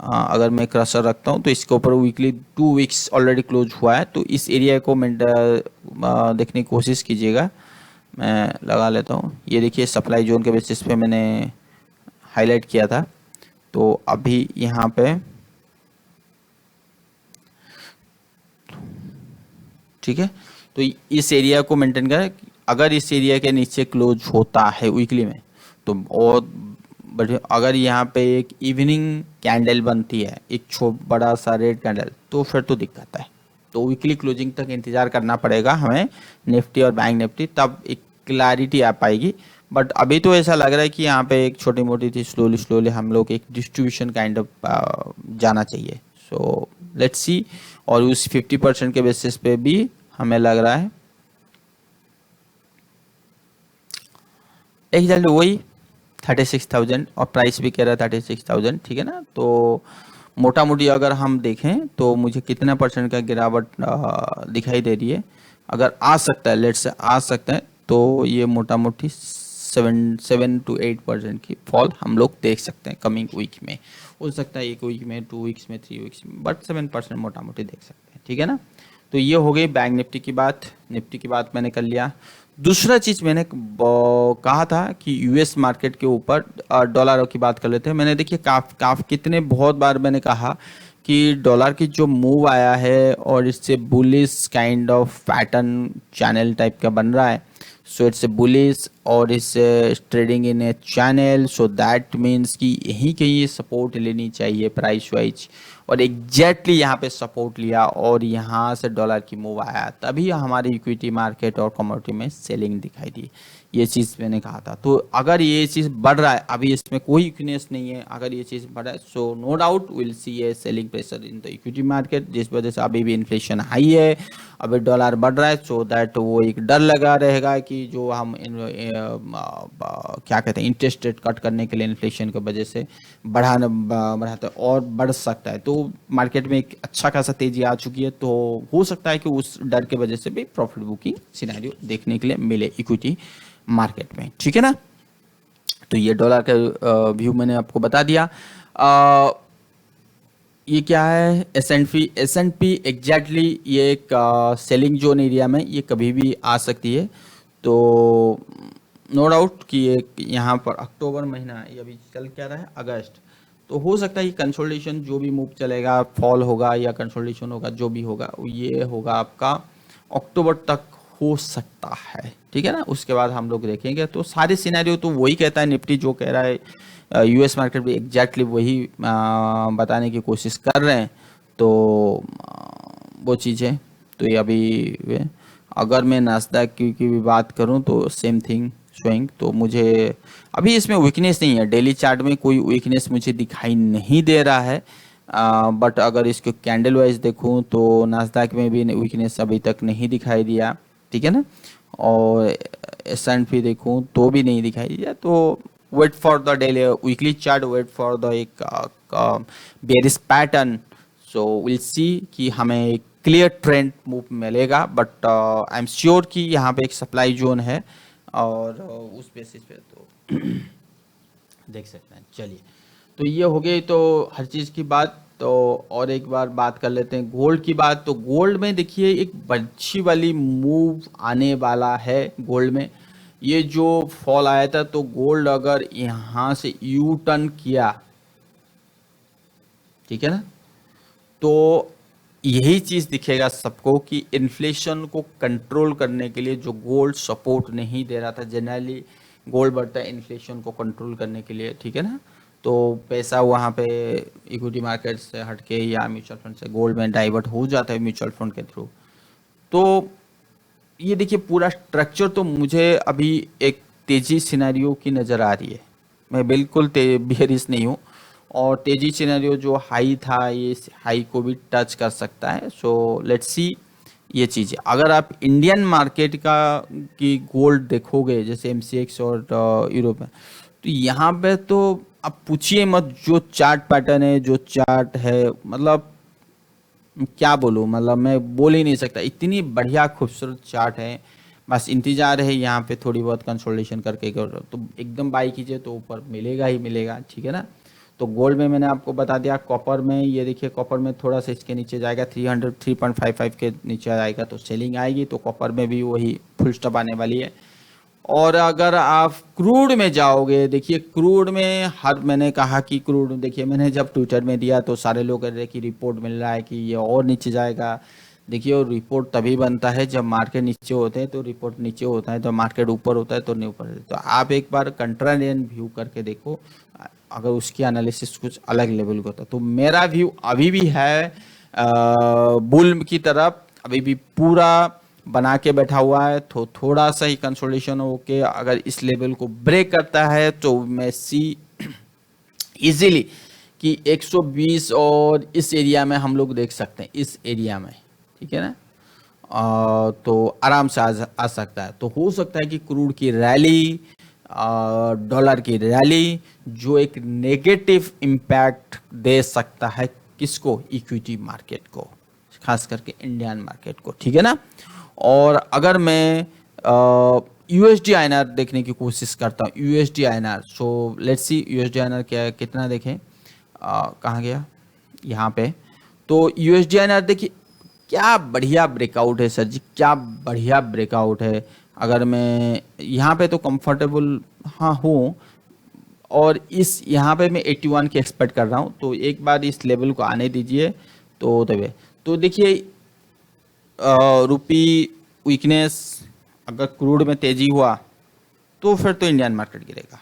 अगर मैं क्रसर रखता हूँ तो इसके ऊपर वीकली 2 वीक्स ऑलरेडी क्लोज हुआ है। तो इस एरिया को देखने की कोशिश कीजिएगा। मैं लगा लेता हूँ, ये देखिए सप्लाई जोन के बेसिस पे मैंने हाईलाइट किया था। तो अभी यहाँ पे ठीक है, तो इस एरिया को मेंटेन करें। अगर इस एरिया के नीचे क्लोज होता है वीकली में तो बहुत बढ़िया। अगर यहाँ पे एक इवनिंग कैंडल बनती है, एक बड़ा सा रेड कैंडल, तो फिर तो दिक्कत है। तो वीकली क्लोजिंग तक इंतजार करना पड़ेगा हमें निफ्टी और बैंक निफ्टी, तब एक क्लैरिटी आ पाएगी। बट अभी तो ऐसा लग रहा है कि यहाँ पे एक छोटी मोटी थी, स्लोली स्लोली हम लोग एक डिस्ट्रीब्यूशन काइंड ऑफ जाना चाहिए। सो लेट्स सी। और उस 50% के बेसिस पे भी हमें लग रहा है एग्जैक्टली वही 36,000, और प्राइस भी कह रहा है 36,000, ठीक है ना। तो मोटा मोटी अगर हम देखें तो मुझे कितना परसेंट का गिरावट दिखाई दे रही है। अगर आ सकता है, लेट से आ सकता है, तो ये मोटा मोटी 7 to 8% की फॉल हम लोग देख सकते हैं कमिंग वीक में। हो सकता है 1 वीक में, 2 वीक्स में, 3 वीक्स में, बट 7% मोटा मोटी देख सकते हैं। ठीक है ना। तो ये हो गई बैंक निफ्टी की बात। निफ्टी की बात मैंने कर लिया। दूसरा चीज मैंने कहा था कि यूएस मार्केट के ऊपर डॉलर की बात कर लेते हैं। मैंने देखिए कितने बहुत बार मैंने कहा कि डॉलर की जो मूव आया है और इससे bullish kind of pattern channel type का बन रहा है। सो इट्स ए बुलिश और इस trading in A channel, so that means कि यहीं कहीं ये सपोर्ट लेनी चाहिए प्राइस वाइज। और एग्जैक्टली यहाँ पे सपोर्ट लिया और यहाँ से डॉलर की मूव आया, तभी हमारी इक्विटी मार्केट और कमोडिटी में सेलिंग दिखाई दी। ये चीज़ मैंने कहा था। तो अगर ये चीज़ बढ़ रहा है, अभी इसमें कोई वीकनेस नहीं है, अगर ये चीज़ बढ़ रहा है, so no doubt will see a selling pressure in the equity market, जिस वजह से अभी भी इन्फ्लेशन हाई है, अभी डॉलर बढ़ रहा है। सो दैट वो एक डर लगा रहेगा कि जो हम क्या कहते हैं इंटरेस्ट रेट कट करने के लिए इन्फ्लेशन की वजह से बढ़ाते और बढ़ सकता है। तो मार्केट में एक अच्छा खासा तेजी आ चुकी है, तो हो सकता है कि उस डर के वजह से भी प्रॉफिट बुकिंग सिनेरियो देखने के लिए मिले इक्विटी मार्केट में। ठीक है ना। तो ये डॉलर का व्यू मैंने आपको बता दिया। ये क्या है, एस एंड पी एग्जैक्टली ये एक सेलिंग जोन एरिया में ये कभी भी आ सकती है। तो नो डाउट कि ये यहाँ पर अक्टूबर महीना, ये अभी चल क्या रहा है, अगस्त, तो हो सकता है ये कंसोलिडेशन जो भी मूव चलेगा, फॉल होगा या कंसोलिडेशन होगा, जो भी होगा ये होगा आपका अक्टूबर तक हो सकता है। ठीक है ना। उसके बाद हम लोग देखेंगे। तो सारे सिनेरियो तो वही कहता है, निफ्टी जो कह रहा है यूएस मार्केट भी एग्जैक्टली वही बताने की कोशिश कर रहे हैं। तो वो चीज़ें तो ये अभी अगर मैं नास्डैक की भी बात करूं तो सेम थिंग शोइंग। तो मुझे अभी इसमें वीकनेस नहीं है, डेली चार्ट में कोई वीकनेस मुझे दिखाई नहीं दे रहा है। बट अगर इसको कैंडल वाइज देखूं तो नास्डैक में भी वीकनेस अभी तक नहीं दिखाई दिया। ठीक है ना। और S&P देखूं तो भी नहीं दिखाई दिया। तो wait for the daily weekly chart, wait for the एक bearish pattern. So will see कि हमें एक क्लियर ट्रेंड मूव मिलेगा। बट आई एम श्योर कि यहाँ पे एक सप्लाई जोन है और उस बेसिस पे तो देख सकते हैं। चलिए, तो ये हो गई तो हर चीज़ की बात। तो और एक बार बात कर लेते हैं गोल्ड की बात। तो गोल्ड में देखिए एक अच्छी वाली मूव आने वाला है गोल्ड में। ये जो फॉल आया था, तो गोल्ड अगर यहाँ से यू टर्न किया, ठीक है ना, तो यही चीज दिखेगा सबको कि इन्फ्लेशन को कंट्रोल करने के लिए जो गोल्ड सपोर्ट नहीं दे रहा था, जनरली गोल्ड बढ़ता है इन्फ्लेशन को कंट्रोल करने के लिए। ठीक है ना। तो पैसा वहाँ पे इक्विटी मार्केट से हटके या म्यूचुअल फंड से गोल्ड में डाइवर्ट हो जाता है म्यूचुअल फंड के थ्रू। तो ये देखिए पूरा स्ट्रक्चर तो मुझे अभी एक तेजी सिनेरियो की नज़र आ रही है। मैं बिल्कुल बेयरिश नहीं हूँ और तेजी सिनेरियो जो हाई था ये हाई को भी टच कर सकता है। सो लेट्स सी ये चीज़ें। अगर आप इंडियन मार्केट का की गोल्ड देखोगे जैसे MCX और यूरोप में, तो यहाँ पे तो आप पूछिए मत, जो चार्ट पैटर्न है, जो चार्ट है, मतलब क्या बोलूँ, मतलब मैं बोल ही नहीं सकता, इतनी बढ़िया खूबसूरत चार्ट है। बस इंतजार है यहाँ पे थोड़ी बहुत कंसोलिडेशन करके तो एकदम बाई कीजिए तो ऊपर मिलेगा ही मिलेगा। ठीक है ना। तो गोल्ड में मैंने आपको बता दिया। कॉपर में ये देखिए, कॉपर में थोड़ा सा इसके नीचे जाएगा, 303.55 के नीचे आएगा तो सेलिंग आएगी। तो कॉपर में भी वही फुल स्टॉप आने वाली है। और अगर आप क्रूड में जाओगे, देखिए क्रूड में मैंने कहा कि क्रूड देखिए, मैंने जब ट्विटर में दिया तो सारे लोग कह रहे कि रिपोर्ट मिल रहा है कि ये और नीचे जाएगा। देखिए, और रिपोर्ट तभी बनता है जब मार्केट नीचे होते हैं, तो रिपोर्ट नीचे होता है, तो मार्केट ऊपर होता है तो नहीं ऊपर। तो आप एक बार कंट्रारियन व्यू करके देखो, अगर उसकी एनालिसिस कुछ अलग लेवल का होता। तो मेरा व्यू अभी भी है बुल की तरफ, अभी भी पूरा बना के बैठा हुआ है। तो थोड़ा सा ही कंसोलिडेशन होके अगर इस लेवल को ब्रेक करता है तो मैं सी इजीली कि 120 और इस एरिया में हम लोग देख सकते हैं, इस एरिया में। ठीक है ना। तो आराम से आ सकता है। तो हो सकता है कि क्रूड की रैली, डॉलर की रैली जो एक नेगेटिव इम्पैक्ट दे सकता है किसको? इक्विटी मार्केट को, खास करके इंडियन मार्केट को, ठीक है ना। और अगर मैं यूएसडी आईएनआर देखने की कोशिश करता हूँ, USD INR, so let's C USD INR क्या कितना देखें, कहाँ गया, यहाँ पे। तो यूएसडी आईएनआर देखिए क्या बढ़िया ब्रेकआउट है सर जी, क्या बढ़िया ब्रेकआउट है। अगर मैं यहाँ पे तो कंफर्टेबल हाँ हूँ, और इस यहाँ पे मैं 81 की एक्सपेक्ट कर रहा हूँ, तो एक बार इस लेवल को आने दीजिए। तो देखिए रुपी वीकनेस, अगर क्रूड में तेजी हुआ तो फिर तो इंडियन मार्केट गिरेगा।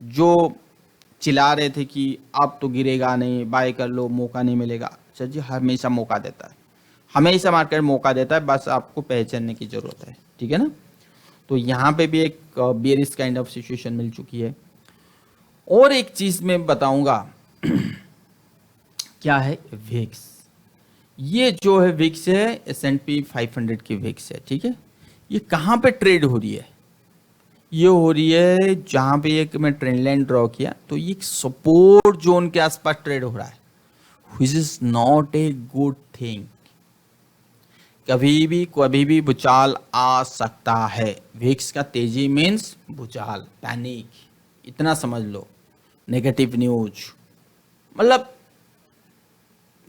जो चिल्ला रहे थे कि अब तो गिरेगा नहीं, बाय कर लो, मौका नहीं मिलेगा, सर जी हमेशा मौका देता है, हमेशा मार्केट मौका देता है, बस आपको पहचानने की जरूरत है, ठीक है ना। तो यहाँ पे भी एक बेयरिश काइंड ऑफ सिचुएशन मिल चुकी है। और एक चीज मैं बताऊंगा क्या है, विक्स। ये जो है विक्स है, S&P 500 की विक्स है, ठीक है। ये कहाँ पे ट्रेड हो रही है? ये हो रही है जहां पे एक मैं ट्रेंड लाइन ड्रॉ किया, तो ये सपोर्ट जोन के आसपास ट्रेड हो रहा है, which is not a good thing. कभी भी भूचाल आ सकता है। विक्स का तेजी मीन्स भूचाल, पैनिक, इतना समझ लो। नेगेटिव न्यूज, मतलब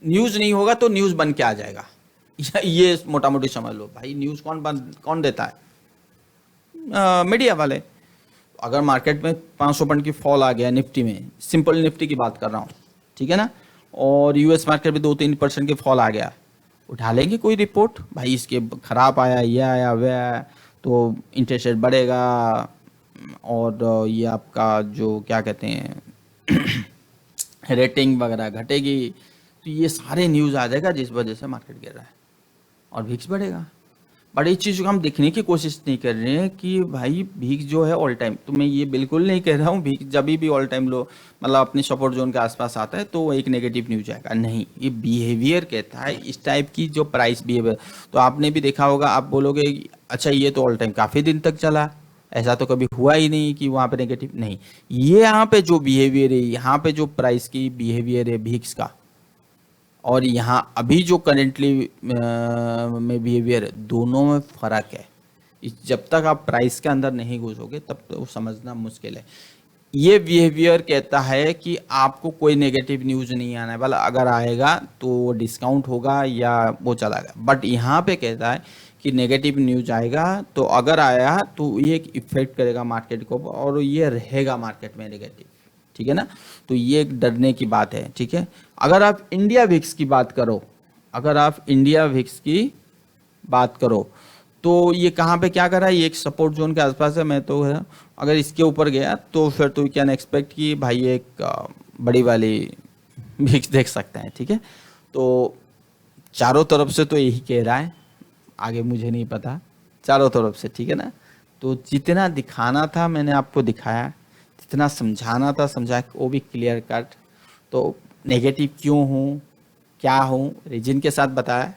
न्यूज नहीं होगा तो न्यूज बन के आ जाएगा, ये मोटा मोटी समझ लो भाई। न्यूज कौन देता है? मीडिया वाले। अगर मार्केट में 500 पॉइंट की फॉल आ गया निफ्टी में, सिंपल निफ्टी की बात कर रहा हूँ, ठीक है ना, और यूएस मार्केट में 2-3% की फॉल आ गया, उठा लेंगे कोई रिपोर्ट, भाई इसके खराब आया, ये आया, वह आया, तो इंटरेस्ट रेट बढ़ेगा, और ये आपका जो क्या कहते हैं रेटिंग वगैरह घटेगी, तो ये सारे न्यूज़ आ जाएगा, जिस वजह से मार्केट गिर रहा है और विक्स बढ़ेगा। बट इस चीज़ को हम देखने की कोशिश नहीं कर रहे हैं कि भाई विक्स जो है ऑल टाइम, तो मैं ये बिल्कुल नहीं कह रहा हूँ विक्स जब भी ऑल टाइम लो, मतलब अपने सपोर्ट जोन के आसपास आता है तो एक नेगेटिव न्यूज आएगा, नहीं। ये बिहेवियर कहता है, इस टाइप की जो प्राइस बिहेवियर। तो आपने भी देखा होगा, आप बोलोगे अच्छा ये तो ऑल टाइम काफ़ी दिन तक चला, ऐसा तो कभी हुआ ही नहीं कि वहाँ पे नेगेटिव नहीं। ये यहाँ पे जो बिहेवियर है, यहाँ पे जो प्राइस की बिहेवियर है विक्स का, और यहाँ अभी जो करेंटली में बिहेवियर है, दोनों में फ़र्क है। जब तक आप प्राइस के अंदर नहीं घुसोगे तब तो समझना मुश्किल है। ये बिहेवियर कहता है कि आपको कोई नेगेटिव न्यूज़ नहीं आने वाला, अगर आएगा तो वो डिस्काउंट होगा या वो चला गया। बट यहाँ पे कहता है कि नेगेटिव न्यूज़ आएगा, तो अगर आया तो ये एक इफेक्ट करेगा मार्केट को, और ये रहेगा मार्केट में नेगेटिव, ठीक है ना। तो ये एक डरने की बात है, ठीक है। अगर आप इंडिया विक्स की बात करो, अगर आप इंडिया विक्स की बात करो, तो ये कहाँ पे क्या कर रहा है, ये एक सपोर्ट जोन के आसपास है। मैं तो अगर इसके ऊपर गया तो फिर तो कैन एक्सपेक्ट कि भाई एक बड़ी वाली विक्स देख सकते हैं, ठीक है। तो चारों तरफ से तो यही कह रहा है, आगे मुझे नहीं पता, चारों तरफ से, ठीक है ना। तो जितना दिखाना था मैंने आपको दिखाया, जितना समझाना था समझाया, वो भी क्लियर कट। तो नेगेटिव क्यों हूँ, क्या हूँ, रीजन के साथ बताया।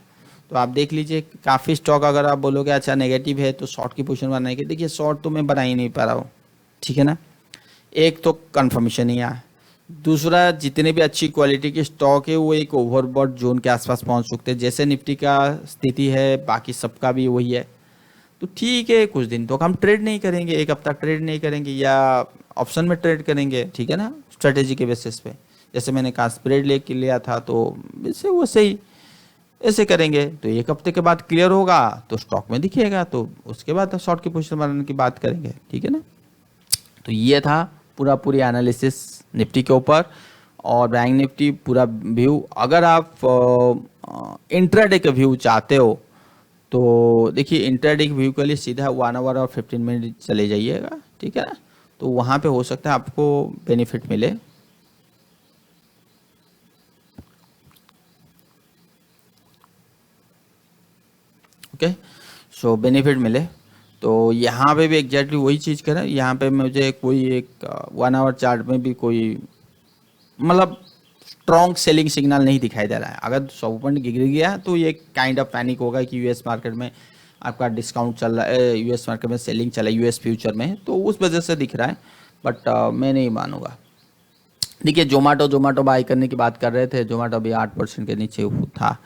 तो आप देख लीजिए, काफ़ी स्टॉक अगर आप बोलोगे अच्छा नेगेटिव है तो शॉर्ट की पोजीशन बनाने की, देखिए शॉर्ट तो मैं बना ही नहीं पा रहा हूँ, ठीक है ना। एक तो कंफर्मेशन ही आया, दूसरा जितने भी अच्छी क्वालिटी के स्टॉक है वो एक ओवरबॉट जोन के आसपास पहुँच चुकते हैं, जैसे निफ्टी का स्थिति है, बाकी सबका भी वही है। तो ठीक है, कुछ दिन तो हम ट्रेड नहीं करेंगे, एक हफ्ता ट्रेड नहीं करेंगे, या ऑप्शन में ट्रेड करेंगे, ठीक है ना, स्ट्रेटेजी के बेसिस पे। जैसे मैंने कहा स्प्रेड लेके लिया था, तो वैसे वो सही ऐसे करेंगे। तो एक हफ्ते के बाद क्लियर होगा तो स्टॉक में दिखेगा, तो उसके बाद शॉर्ट की पोजीशन बनाने की बात करेंगे, ठीक है ना। तो ये था पूरी एनालिसिस निफ्टी के ऊपर और बैंक निफ्टी पूरा व्यू। अगर आप इंट्राडे का व्यू चाहते हो तो देखिए, इंट्राडे व्यू के लिए सीधा 1 आवर और 15 मिनट चले जाइएगा, ठीक है ना। तो वहाँ पे हो सकता है आपको बेनिफिट मिले। ओके, सो बेनिफिट मिले। तो यहाँ पे भी एग्जैक्टली वही चीज़ करें। यहाँ पे मुझे कोई एक 1 आवर चार्ट में भी कोई मतलब स्ट्रॉन्ग सेलिंग सिग्नल नहीं दिखाई दे रहा है। अगर 100 पॉइंट गिर गया तो ये काइंड ऑफ पैनिक होगा कि यूएस मार्केट में आपका डिस्काउंट चल रहा है, यूएस मार्केट में सेलिंग चला है यूएस फ्यूचर में, तो उस वजह से दिख रहा है। बट मैं नहीं मानूंगा। देखिए जोमेटो बाई करने की बात कर रहे थे, जोमेटो अभी 8% के नीचे था,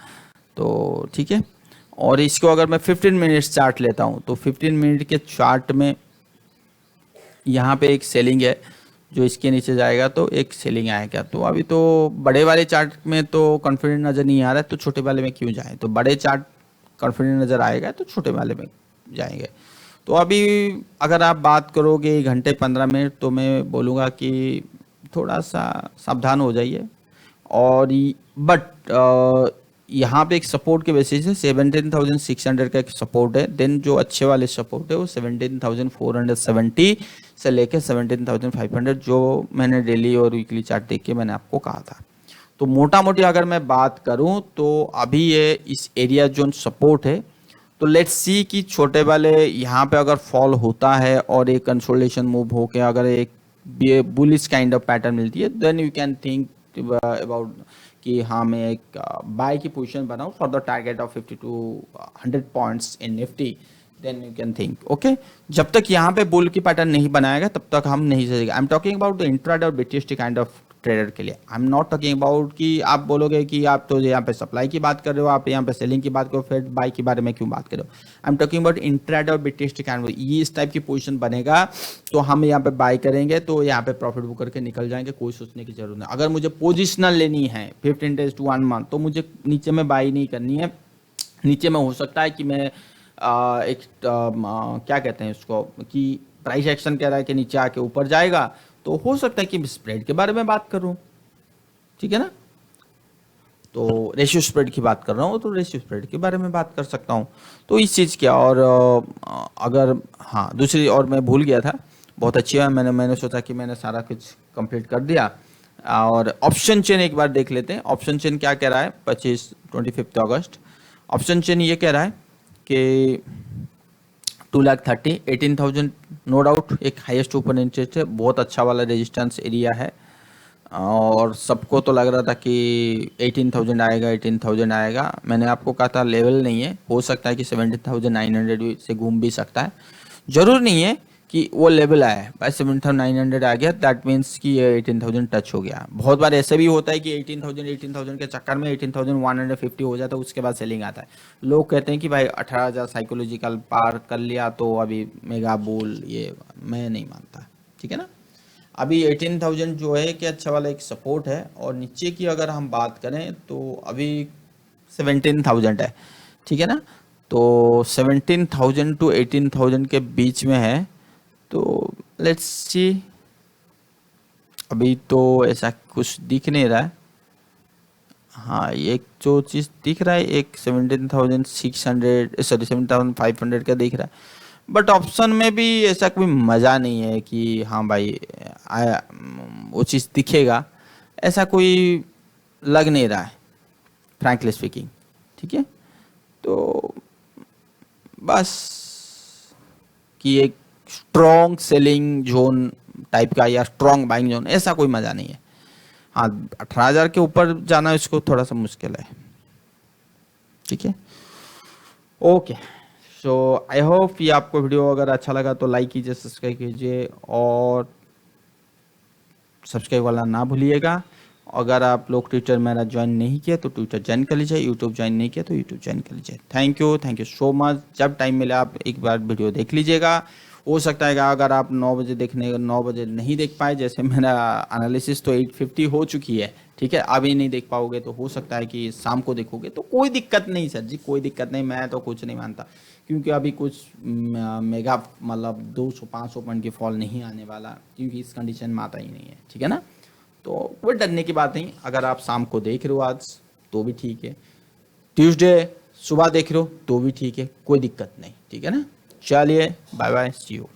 तो ठीक है। और इसको अगर मैं 15 मिनट्स चार्ट लेता हूँ तो 15 मिनट के चार्ट में यहाँ पे एक सेलिंग है, जो इसके नीचे जाएगा तो एक सेलिंग आएगा। तो अभी तो बड़े वाले चार्ट में तो कॉन्फिडेंट नज़र नहीं आ रहा है, तो छोटे वाले में क्यों जाए, तो बड़े चार्ट कॉन्फिडेंट नज़र आएगा तो छोटे वाले में जाएंगे। तो अभी अगर आप बात करोगे घंटे 15 मिनट, तो मैं बोलूँगा कि थोड़ा सा सावधान हो जाइए। और बट यहाँ पे एक सपोर्ट के बेसिस है 17,600 का एक सपोर्ट है। देन जो अच्छे वाले सपोर्ट है वो 17,470 से लेके 17,500, जो मैंने डेली और वीकली चार्ट देख के मैंने आपको कहा था। तो मोटा मोटी अगर मैं बात करूं तो अभी ये इस एरिया जोन सपोर्ट है। तो लेट्स सी कि छोटे वाले यहाँ पे अगर फॉल होता है और एक कंसोलिडेशन मूव होके अगर एक बुलिश काइंड ऑफ पैटर्न मिलती है, then you can think about कि हाँ मैं एक बाय की पोजीशन बनाऊँ for the target of 50 to 100 points in Nifty, then you can think okay. जब तक यहाँ पे बुल की पैटर्न नहीं बनाएगा तब तक हम नहीं चलेगा। I am talking about the intraday और बीटीएसटी काइंड ऑफ ट्रेडर के लिए। आई एम नॉट टॉकिंग अबाउट कि आप बोलोगे कि आप तो यहाँ पे सप्लाई की बात कर रहे हो, आप यहाँ पे सेलिंग की बात करो, फिर बाय के बारे में क्यों बात कर रहे हो। I am talking about intraday और बीटीएसटी काइंड ऑफ, ये इस टाइप की पोजीशन बनेगा तो हम यहाँ पे बाय करेंगे, तो यहाँ पे प्रॉफिट बुक करके निकल जाएंगे, कोई सोचने की जरूरत नहीं। अगर मुझे पोजिशनल लेनी है 15 days to 1 month, तो मुझे नीचे में बाय नहीं करनी है। नीचे में हो सकता है कि मैं क्या कहते हैं उसको, कि प्राइस एक्शन कह रहा है कि नीचे आके ऊपर जाएगा, तो हो सकता है कि स्प्रेड के बारे में बात करूं, ठीक है ना। तो रेशियो स्प्रेड की बात कर रहा हूँ, तो रेशियो स्प्रेड के बारे में बात कर सकता हूँ। तो इस चीज़ क्या, और अगर हाँ दूसरी, और मैं भूल गया था, बहुत अच्छी है, मैंने सोचा कि मैंने सारा कुछ कंप्लीट कर दिया। और ऑप्शन चेन एक बार देख लेते हैं। ऑप्शन चेन क्या कह रहा है 25 अगस्त। ऑप्शन चेन ये कह रहा है कि 2,30,000 18,000 नो डाउट एक हाईएस्ट ओपन इंटरेस्ट है, बहुत अच्छा वाला रेजिस्टेंस एरिया है। और सबको तो लग रहा था कि 18,000 आएगा। मैंने आपको कहा था लेवल नहीं है, हो सकता है कि 17,900 से घूम भी सकता है, जरूर नहीं है कि वो लेवल आया है। भाई 7,900 आ गया, दैट मीन्स कि ये 18,000 टच हो गया। बहुत बार ऐसे भी होता है कि 18,000 के चक्कर में 18,150 हो जाता है, उसके बाद सेलिंग आता है। लोग कहते हैं कि भाई 18,000 साइकोलॉजिकल पार कर लिया तो अभी मेगा बुल, ये मैं नहीं मानता, ठीक है ना। अभी 18,000 जो है कि अच्छा वाला एक सपोर्ट है। और नीचे की अगर हम बात करें तो अभी 17,000 है, ठीक है ना। तो 17,000 to 18,000 के बीच में है। तो लेट्स सी, अभी तो ऐसा कुछ दिख नहीं रहा है। हाँ एक जो चीज़ दिख रहा है एक 17,600 सॉरी 17,500 का दिख रहा है। बट ऑप्शन में भी ऐसा कोई मज़ा नहीं है कि हाँ भाई आया वो चीज़ दिखेगा, ऐसा कोई लग नहीं रहा है फ्रैंकली स्पीकिंग, ठीक है। तो बस कि एक स्ट्रॉन्ग सेलिंग जोन टाइप का या स्ट्रॉन्ग बाइंग जोन, ऐसा कोई मज़ा नहीं है। हाँ 18,000 के ऊपर जाना इसको थोड़ा सा मुश्किल है, ठीक है। ओके, सो आई होप ये आपको वीडियो अगर अच्छा लगा तो लाइक कीजिए, सब्सक्राइब कीजिए, और सब्सक्राइब वाला ना भूलिएगा। अगर आप लोग ट्विटर मेरा ज्वाइन नहीं किया तो ट्विटर ज्वाइन कर लीजिए, यूट्यूब ज्वाइन नहीं किया तो यूट्यूब ज्वाइन कर लीजिए। Thank you so much. जब टाइम मिले आप एक बार वीडियो देख लीजिएगा। हो सकता है कि अगर आप 9 बजे 9 बजे नहीं देख पाए, जैसे मेरा एनालिसिस तो 8:50 हो चुकी है, ठीक है, अभी नहीं देख पाओगे तो हो सकता है कि शाम को देखोगे, तो कोई दिक्कत नहीं सर जी, कोई दिक्कत नहीं। मैं तो कुछ नहीं मानता, क्योंकि अभी कुछ मेगा मतलब 200-500 पॉइंट की फॉल नहीं आने वाला, क्योंकि इस कंडीशन में आता ही नहीं है, ठीक है ना। तो कोई डरने की बात नहीं। अगर आप शाम को देख रहे हो आज तो भी ठीक है, ट्यूसडे सुबह देख रहे हो तो भी ठीक है, कोई दिक्कत नहीं, ठीक है ना। चलिए बाय बाय, सी यू।